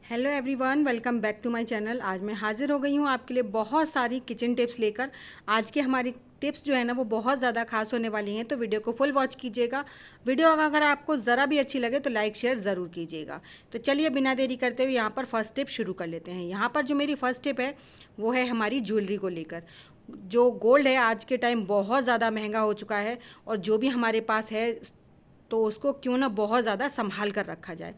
Hello everyone, welcome back to my channel. आज मैं हाजिर हो गई हूँ आपके लिए बहुत सारी किचन टिप्स लेकर। आज की हमारी टिप्स जो है ना वो बहुत ज़्यादा खास होने वाली हैं, तो वीडियो को फुल वॉच कीजिएगा। वीडियो अगर आपको ज़रा भी अच्छी लगे तो लाइक शेयर ज़रूर कीजिएगा। तो चलिए बिना देरी करते हुए यहाँ पर फर्स्ट टिप शुरू कर लेते हैं। यहाँ पर जो मेरी फर्स्ट टिप है वो है हमारी ज्वेलरी को लेकर। जो गोल्ड है आज के टाइम बहुत ज़्यादा महंगा हो चुका है, और जो भी हमारे पास है तो उसको क्यों ना बहुत ज़्यादा संभाल कर रखा जाए।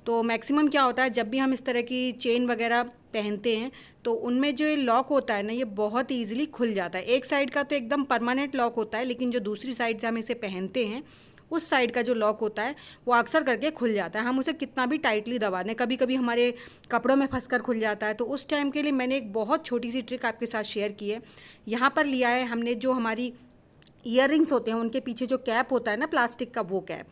तो मैक्सिमम क्या होता है, जब भी हम इस तरह की चेन वगैरह पहनते हैं तो उनमें जो ये लॉक होता है ना, ये बहुत ईजिली खुल जाता है। एक साइड का तो एकदम परमानेंट लॉक होता है, लेकिन जो दूसरी साइड से हम इसे पहनते हैं उस साइड का जो लॉक होता है वो अक्सर करके खुल जाता है। हम उसे कितना भी टाइटली दबा दें, कभी कभी हमारे कपड़ों में फंस कर खुल जाता है। तो उस टाइम के लिए मैंने एक बहुत छोटी सी ट्रिक आपके साथ शेयर की है। यहाँ पर लिया है हमने जो हमारी ईयररिंग्स होते हैं उनके पीछे जो कैप होता है ना प्लास्टिक का, वो कैप।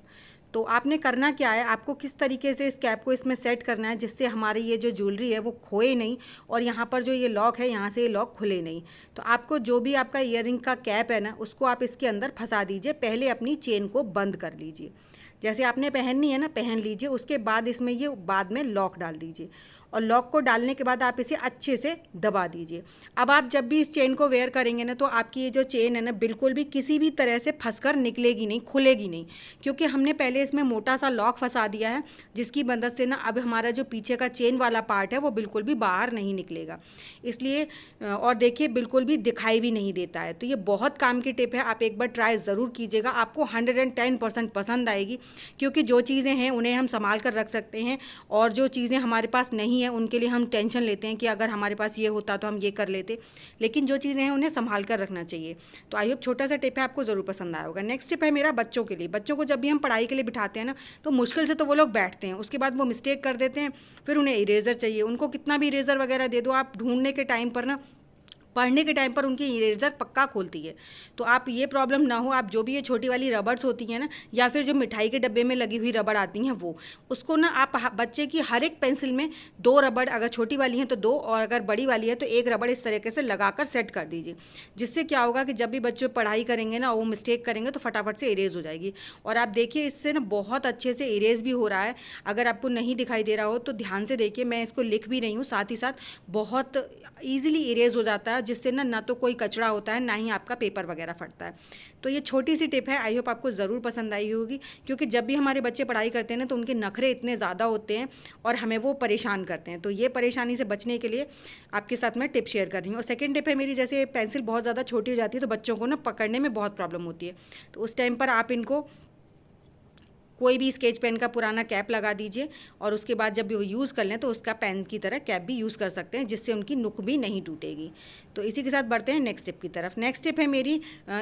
तो आपने करना क्या है, आपको किस तरीके से इस कैप को इसमें सेट करना है जिससे हमारी ये जो ज्वेलरी है वो खोए नहीं, और यहाँ पर जो ये लॉक है यहाँ से ये लॉक खुले नहीं। तो आपको जो भी आपका ईयररिंग का कैप है ना, उसको आप इसके अंदर फंसा दीजिए। पहले अपनी चेन को बंद कर लीजिए, जैसे आपने पहननी है ना पहन लीजिए। उसके बाद इसमें ये बाद में लॉक डाल दीजिए, और लॉक को डालने के बाद आप इसे अच्छे से दबा दीजिए। अब आप जब भी इस चेन को वेयर करेंगे ना, तो आपकी ये जो चेन है ना बिल्कुल भी किसी भी तरह से फंसकर निकलेगी नहीं, खुलेगी नहीं, क्योंकि हमने पहले इसमें मोटा सा लॉक फंसा दिया है, जिसकी मदद से ना अब हमारा जो पीछे का चेन वाला पार्ट है वो बिल्कुल भी बाहर नहीं निकलेगा। इसलिए और देखिए बिल्कुल भी दिखाई भी नहीं देता है। तो ये बहुत काम की टिप है, आप एक बार ट्राई ज़रूर कीजिएगा, आपको 110% पसंद आएगी। क्योंकि जो चीज़ें हैं उन्हें हम संभाल कर रख सकते हैं, और जो चीज़ें हमारे पास नहीं है उनके लिए हम टेंशन लेते हैं कि अगर हमारे पास ये होता तो हम ये कर लेते। लेकिन जो चीज़ें हैं उन्हें संभाल कर रखना चाहिए। तो आई होप छोटा सा टिप है, आपको ज़रूर पसंद आया होगा। नेक्स्ट टिप है मेरा बच्चों के लिए। बच्चों को जब भी हम पढ़ाई के लिए बिठाते हैं ना, तो मुश्किल से तो वो लोग बैठते हैं, उसके बाद वो मिस्टेक कर देते हैं, फिर उन्हें इरेज़र चाहिए। उनको कितना भी इरेज़र वगैरह दे दो आप, ढूंढने के टाइम पर ना, पढ़ने के टाइम पर उनकी इरेज़र पक्का खोलती है। तो आप ये प्रॉब्लम ना हो, आप जो भी ये छोटी वाली रबर्स होती हैं ना, या फिर जो मिठाई के डब्बे में लगी हुई रबड़ आती हैं वो, उसको ना आप बच्चे की हर एक पेंसिल में 2 रबड़, अगर छोटी वाली हैं तो 2, और अगर बड़ी वाली है तो 1 रबड़ इस तरीके से लगाकर सेट कर दीजिए। जिससे क्या होगा कि जब भी बच्चे पढ़ाई करेंगे ना, वो मिस्टेक करेंगे तो फटाफट से इरेज हो जाएगी। और आप देखिए इससे ना बहुत अच्छे से इरेज भी हो रहा है। अगर आपको नहीं दिखाई दे रहा हो तो ध्यान से देखिए, मैं इसको लिख भी रही हूँ, साथ ही साथ बहुत ईजिली इरेज हो जाता है, जिससे ना तो कोई कचरा होता है, ना ही आपका पेपर वगैरह फटता है। तो ये छोटी सी टिप है, आई होप आपको ज़रूर पसंद आई होगी। क्योंकि जब भी हमारे बच्चे पढ़ाई करते हैं ना, तो उनके नखरे इतने ज़्यादा होते हैं और हमें वो परेशान करते हैं। तो ये परेशानी से बचने के लिए आपके साथ मैं टिप शेयर कर रही हूँ। और सेकेंड टिप है मेरी, जैसे पेंसिल बहुत ज़्यादा छोटी हो जाती है तो बच्चों को ना पकड़ने में बहुत प्रॉब्लम होती है। तो उस टाइम पर आप इनको कोई भी स्केच पेन का पुराना कैप लगा दीजिए, और उसके बाद जब वो यूज़ कर लें तो उसका पेन की तरह कैप भी यूज़ कर सकते हैं, जिससे उनकी नुक भी नहीं टूटेगी। तो इसी के साथ बढ़ते हैं नेक्स्ट टिप की तरफ। नेक्स्ट टिप है मेरी,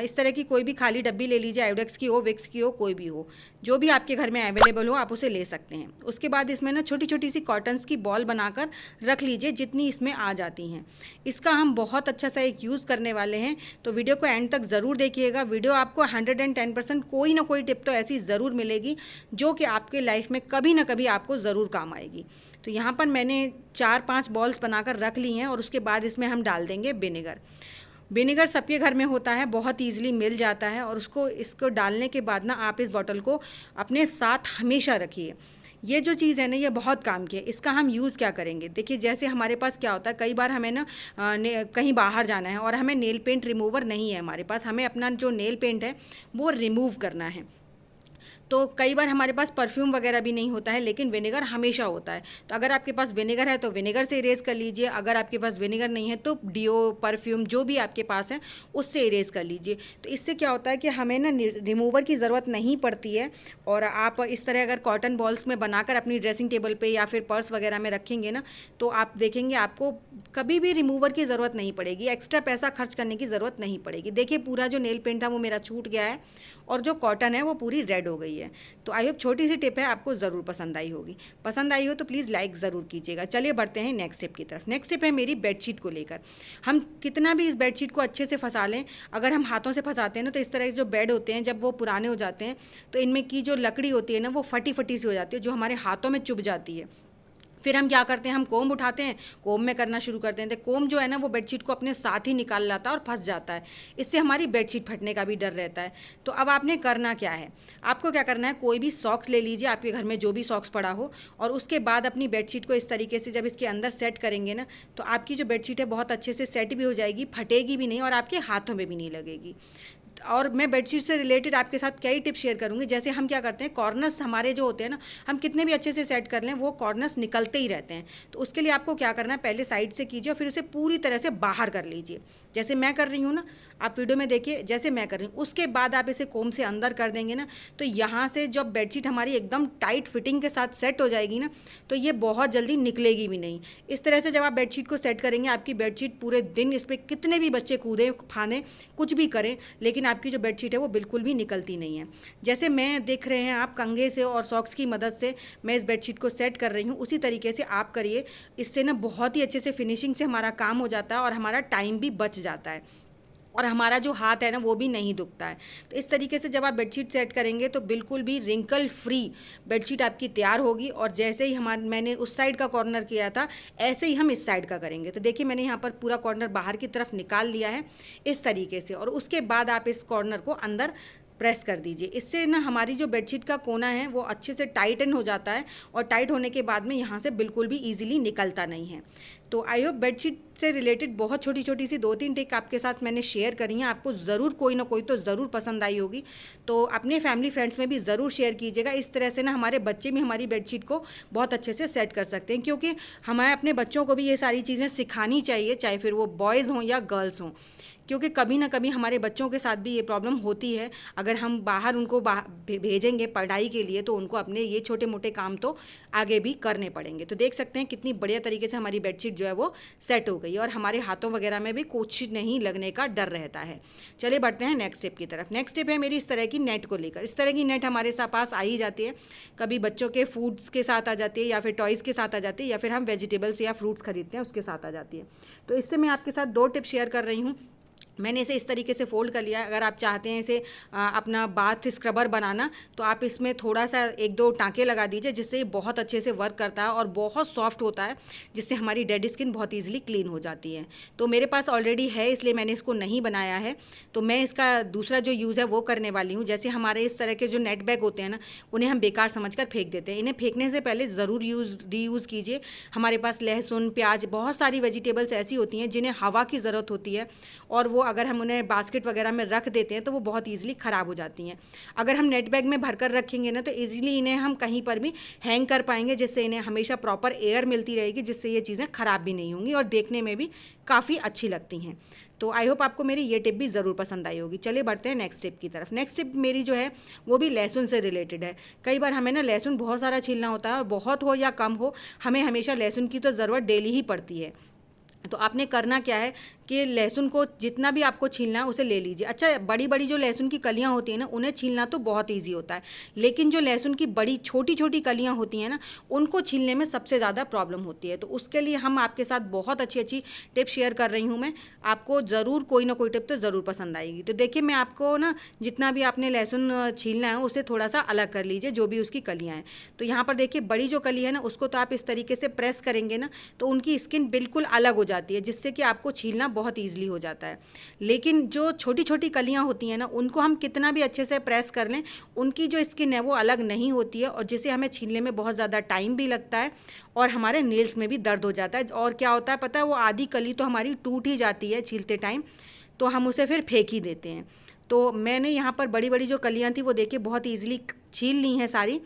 इस तरह की कोई भी खाली डब्बी ले लीजिए, आयोडेक्स की हो, विक्स की हो, कोई भी हो, जो भी आपके घर में अवेलेबल हो आप उसे ले सकते हैं। उसके बाद इसमें ना छोटी छोटी सी कॉटन्स की बॉल बनाकर रख लीजिए, जितनी इसमें आ जाती हैं। इसका हम बहुत अच्छा सा एक यूज़ करने वाले हैं, तो वीडियो को एंड तक ज़रूर देखिएगा। वीडियो आपको 110% कोई ना कोई टिप तो ऐसी ज़रूर मिलेगी जो कि आपके लाइफ में कभी ना कभी आपको ज़रूर काम आएगी। तो यहाँ पर मैंने 4-5 बॉल्स बनाकर रख ली हैं, और उसके बाद इसमें हम डाल देंगे विनेगर। विनेगर सबके घर में होता है, बहुत ईजिली मिल जाता है, और इसको डालने के बाद ना आप इस बॉटल को अपने साथ हमेशा रखिए। ये जो चीज़ है ना ये बहुत काम की है। इसका हम यूज़ क्या करेंगे, देखिए जैसे हमारे पास क्या होता है, कई बार हमें ना कहीं बाहर जाना है और हमें नेल पेंट रिमूवर नहीं है हमारे पास, हमें अपना जो नेल पेंट है वो रिमूव करना है। तो कई बार हमारे पास परफ्यूम वगैरह भी नहीं होता है, लेकिन विनेगर हमेशा होता है। तो अगर आपके पास विनेगर है तो विनेगर से इरेज कर लीजिए, अगर आपके पास विनेगर नहीं है तो डिओ, परफ्यूम जो भी आपके पास है उससे इरेज कर लीजिए। तो इससे क्या होता है कि हमें ना रिमूवर की ज़रूरत नहीं पड़ती है। और आप इस तरह अगर कॉटन बॉल्स में बनाकर अपनी ड्रेसिंग टेबल पर या फिर पर्स वगैरह में रखेंगे ना, तो आप देखेंगे आपको कभी भी रिमूवर की ज़रूरत नहीं पड़ेगी, एक्स्ट्रा पैसा खर्च करने की ज़रूरत नहीं पड़ेगी। देखिए पूरा जो नेल पेंट था वो मेरा छूट गया है, और जो कॉटन है वो पूरी रेड हो गई है। तो आई होप छोटी सी टिप है, आपको ज़रूर पसंद आई होगी। पसंद आई हो तो प्लीज़ लाइक ज़रूर कीजिएगा। चलिए बढ़ते हैं नेक्स्ट टिप की तरफ। नेक्स्ट टिप है मेरी बेडशीट को लेकर। हम कितना भी इस बेडशीट को अच्छे से फंसा लें, अगर हम हाथों से फंसाते हैं ना, तो इस तरह के जो बेड होते हैं जब वो पुराने हो जाते हैं तो इनमें की जो लकड़ी होती है ना वो फटी फटी सी हो जाती है, जो हमारे हाथों में चुभ जाती है। फिर हम क्या करते हैं, हम कोम उठाते हैं, कोम में करना शुरू कर देते हैं। कोम जो है ना वो बेडशीट को अपने साथ ही निकाल लाता है और फंस जाता है। इससे हमारी बेडशीट फटने का भी डर रहता है। तो अब आपने करना क्या है, आपको क्या करना है, कोई भी सॉक्स ले लीजिए, आपके घर में जो भी सॉक्स पड़ा हो, और उसके बाद अपनी बेडशीट को इस तरीके से जब इसके अंदर सेट करेंगे ना, तो आपकी जो बेडशीट है बहुत अच्छे से सेट भी हो जाएगी, फटेगी भी नहीं और आपके हाथों में भी नहीं लगेगी। और मैं बेडशीट से रिलेटेड आपके साथ कई टिप्स शेयर करूंगी। जैसे हम क्या करते हैं, कॉर्नर्स हमारे जो होते हैं ना, हम कितने भी अच्छे से सेट कर लें वो कॉर्नर्स निकलते ही रहते हैं। तो उसके लिए आपको क्या करना है, पहले साइड से कीजिए और फिर उसे पूरी तरह से बाहर कर लीजिए, जैसे मैं कर रही हूँ ना, आप वीडियो में देखिए जैसे मैं कर रही हूँ। उसके बाद आप इसे कोम से अंदर कर देंगे ना, तो यहाँ से जब बेडशीट हमारी एकदम टाइट फिटिंग के साथ सेट हो जाएगी ना, तो ये बहुत जल्दी निकलेगी भी नहीं। इस तरह से जब आप बेडशीट को सेट करेंगे, आपकी बेडशीट पूरे दिन इस पर कितने भी बच्चे कूदें फाने कुछ भी करें, लेकिन आपकी जो बेडशीट है वो बिल्कुल भी निकलती नहीं है। जैसे मैं देख रहे हैं आप कंघे से और सॉक्स की मदद से मैं इस बेडशीट को सेट कर रही हूँ, उसी तरीके से आप करिए। इससे ना बहुत ही अच्छे से फिनिशिंग से हमारा काम हो जाता है और हमारा टाइम भी बच जाता है और हमारा जो हाथ है ना वो भी नहीं दुखता है। तो इस तरीके से जब आप बेडशीट सेट करेंगे तो बिल्कुल भी रिंकल फ्री बेडशीट आपकी तैयार होगी। और जैसे ही मैंने उस साइड का कॉर्नर किया था, ऐसे ही हम इस साइड का करेंगे। तो देखिए मैंने यहाँ पर पूरा कॉर्नर बाहर की तरफ निकाल लिया है इस तरीके से, और उसके बाद आप इस कॉर्नर को अंदर प्रेस कर दीजिए। इससे ना हमारी जो बेडशीट का कोना है वो अच्छे से टाइटन हो जाता है, और टाइट होने के बाद में यहाँ से बिल्कुल भी इजीली निकलता नहीं है। तो आई होप बेडशीट से रिलेटेड बहुत छोटी छोटी सी 2-3 टिप आपके साथ मैंने शेयर करी हैं, आपको ज़रूर कोई ना कोई तो ज़रूर पसंद आई होगी। तो अपने फैमिली फ्रेंड्स में भी ज़रूर शेयर कीजिएगा। इस तरह से ना हमारे बच्चे भी हमारी बेडशीट को बहुत अच्छे से सेट कर सकते हैं, क्योंकि हमें अपने बच्चों को भी ये सारी चीज़ें सिखानी चाहिए, चाहे फिर वो बॉयज़ हों या गर्ल्स हों, क्योंकि कभी ना कभी हमारे बच्चों के साथ भी ये प्रॉब्लम होती है। अगर हम बाहर उनको भेजेंगे पढ़ाई के लिए, तो उनको अपने ये छोटे मोटे काम तो आगे भी करने पड़ेंगे। तो देख सकते हैं कितनी बढ़िया तरीके से हमारी बेडशीट जो है वो सेट हो गई, और हमारे हाथों वगैरह में भी कुछ नहीं लगने का डर रहता है। चलिए बढ़ते हैं नेक्स्ट स्टेप की तरफ। नेक्स्ट स्टेप है मेरी इस तरह की नेट को लेकर। इस तरह की नेट हमारे पास आ ही जाती है, कभी बच्चों के फूड्स के साथ आ जाती है, या फिर टॉयज़ के साथ आ जाती है, या फिर हम वेजिटेबल्स या फ्रूट्स खरीदते हैं उसके साथ आ जाती है। तो इससे मैं आपके साथ 2 टिप शेयर कर रही हूँ। मैंने इसे इस तरीके से फ़ोल्ड कर लिया। अगर आप चाहते हैं इसे अपना बाथ स्क्रबर बनाना, तो आप इसमें थोड़ा सा 1-2 टाँके लगा दीजिए, जिससे ये बहुत अच्छे से वर्क करता है और बहुत सॉफ्ट होता है, जिससे हमारी डेड स्किन बहुत ईजिली क्लीन हो जाती है। तो मेरे पास ऑलरेडी है, इसलिए मैंने इसको नहीं बनाया है। तो मैं इसका दूसरा जो यूज़ है वो करने वाली हूँ। जैसे हमारे इस तरह के जो नेट बैग होते हैं ना, उन्हें हम बेकार समझकर फेंक देते हैं। इन्हें फेंकने से पहले ज़रूर रीयूज़ कीजिए। हमारे पास लहसुन, प्याज, बहुत सारी वेजिटेबल्स ऐसी होती हैं जिन्हें हवा की ज़रूरत होती है, और वो अगर हम उन्हें बास्केट वगैरह में रख देते हैं तो वो बहुत ईजिली ख़राब हो जाती हैं। अगर हम नेट बैग में भरकर रखेंगे ना, तो ईजिली इन्हें हम कहीं पर भी हैंग कर पाएंगे, जिससे इन्हें हमेशा प्रॉपर एयर मिलती रहेगी, जिससे ये चीज़ें ख़राब भी नहीं होंगी और देखने में भी काफ़ी अच्छी लगती हैं। तो आई होप आपको मेरी ये टिप भी ज़रूर पसंद आई होगी। चलिए बढ़ते हैं नेक्स्ट टिप की तरफ। नेक्स्ट टिप मेरी जो है वो भी लहसुन से रिलेटेड है। कई बार हमें ना लहसुन बहुत सारा छीलना होता है, और बहुत हो या कम हो, हमें हमेशा लहसुन की तो ज़रूरत डेली ही पड़ती है। तो आपने करना क्या है कि लहसुन को जितना भी आपको छीलना है उसे ले लीजिए। अच्छा, बड़ी बड़ी जो लहसुन की कलियां होती हैं ना, उन्हें छीलना तो बहुत इजी होता है, लेकिन जो लहसुन की बड़ी छोटी छोटी कलियां होती हैं ना, उनको छीलने में सबसे ज़्यादा प्रॉब्लम होती है। तो उसके लिए हम आपके साथ बहुत अच्छी अच्छी टिप शेयर कर रही हूँ मैं। आपको ज़रूर कोई ना कोई टिप तो ज़रूर पसंद आएगी। तो देखिए, मैं आपको ना जितना भी आपने लहसुन छीलना है उसे थोड़ा सा अलग कर लीजिए, जो भी उसकी कलियाँ हैं। तो यहाँ पर देखिए, बड़ी जो कली है ना, उसको तो आप इस तरीके से प्रेस करेंगे ना, तो उनकी स्किन बिल्कुल अलग हो जाती है, जिससे कि आपको छीलना बहुत ईजिली हो जाता है। लेकिन जो छोटी छोटी कलियां होती हैं ना, उनको हम कितना भी अच्छे से प्रेस कर लें, उनकी जो स्किन है वो अलग नहीं होती है, और जिसे हमें छीलने में बहुत ज़्यादा टाइम भी लगता है, और हमारे नेल्स में भी दर्द हो जाता है। और क्या होता है पता है, वो आधी कली तो हमारी टूट ही जाती है छीलते टाइम, तो हम उसे फिर फेंक ही देते हैं। तो मैंने यहाँ पर बड़ी बड़ी जो कलियाँ थी वो देखिए बहुत ईजिली छील ली हैं सारी।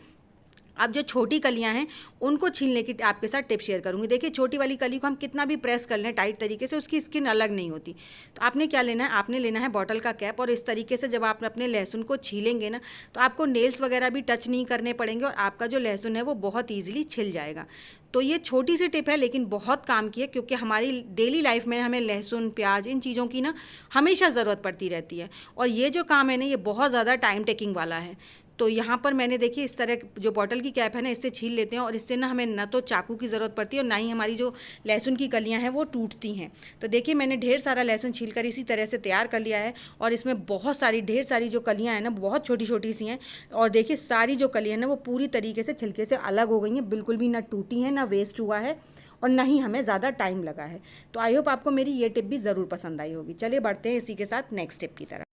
अब जो छोटी कलियां हैं उनको छीलने की आपके साथ टिप शेयर करूंगी। देखिए, छोटी वाली कली को हम कितना भी प्रेस कर लें टाइट तरीके से, उसकी स्किन अलग नहीं होती। तो आपने क्या लेना है, आपने लेना है बॉटल का कैप, और इस तरीके से जब आप अपने लहसुन को छीलेंगे ना, तो आपको नेल्स वगैरह भी टच नहीं करने पड़ेंगे, और आपका जो लहसुन है वो बहुत ईजिली छिल जाएगा। तो ये छोटी सी टिप है, लेकिन बहुत काम की है, क्योंकि हमारी डेली लाइफ में हमें लहसुन, प्याज, इन चीज़ों की ना हमेशा ज़रूरत पड़ती रहती है, और ये जो काम है ना, ये बहुत ज़्यादा टाइम टेकिंग वाला है। तो यहाँ पर मैंने देखिए इस तरह जो बॉटल की कैप है ना, इससे छील लेते हैं और इससे ना हमें ना तो चाकू की ज़रूरत पड़ती है और ना ही हमारी जो लहसुन की कलियाँ हैं वो टूटती हैं। तो देखिए मैंने ढेर सारा लहसुन छील कर इसी तरह से तैयार कर लिया है और इसमें बहुत सारी ढेर सारी जो कलियाँ हैं ना बहुत छोटी छोटी सी हैं और देखिए सारी जो कलियाँ हैं ना वो पूरी तरीके से छिलके से अलग हो गई हैं, बिल्कुल भी ना टूटी हैं ना वेस्ट हुआ है और ना ही हमें ज़्यादा टाइम लगा है। तो आई होप आपको मेरी ये टिप भी ज़रूर पसंद आई होगी। चलिए बढ़ते हैं इसी के साथ नेक्स्ट टिप की तरफ।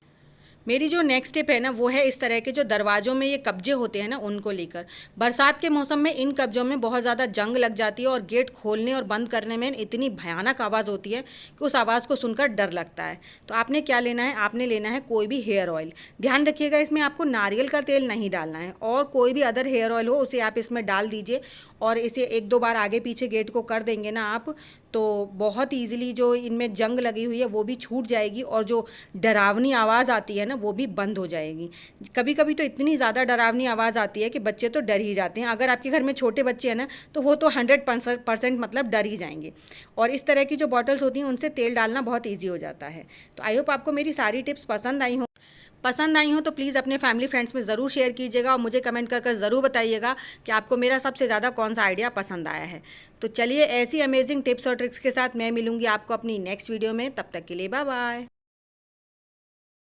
मेरी जो नेक्स्ट टिप है ना वो है इस तरह के जो दरवाज़ों में ये कब्जे होते हैं ना उनको लेकर। बरसात के मौसम में इन कब्जों में बहुत ज़्यादा जंग लग जाती है और गेट खोलने और बंद करने में इतनी भयानक आवाज़ होती है कि उस आवाज़ को सुनकर डर लगता है। तो आपने क्या लेना है, आपने लेना है कोई भी हेयर ऑयल। ध्यान रखिएगा इसमें आपको नारियल का तेल नहीं डालना है और कोई भी अदर हेयर ऑयल हो उसे आप इसमें डाल दीजिए और इसे 1-2 बार आगे पीछे गेट को कर देंगे ना आप, तो बहुत ईजिली जो इनमें जंग लगी हुई है वो भी छूट जाएगी और जो डरावनी आवाज़ आती है ना वो भी बंद हो जाएगी। कभी कभी तो इतनी ज़्यादा डरावनी आवाज़ आती है कि बच्चे तो डर ही जाते हैं। अगर आपके घर में छोटे बच्चे हैं ना तो वो तो 100% मतलब डर ही जाएंगे। और इस तरह की जो बॉटल्स होती हैं उनसे तेल डालना बहुत ईजी हो जाता है। तो आई होप आपको मेरी सारी टिप्स पसंद आई हो तो प्लीज़ अपने फैमिली फ्रेंड्स में ज़रूर शेयर कीजिएगा और मुझे कमेंट कर ज़रूर बताइएगा कि आपको मेरा सबसे ज़्यादा कौन सा आइडिया पसंद आया है। तो चलिए ऐसी अमेजिंग टिप्स और ट्रिक्स के साथ मैं मिलूंगी आपको अपनी नेक्स्ट वीडियो में। तब तक के लिए बाय बाय।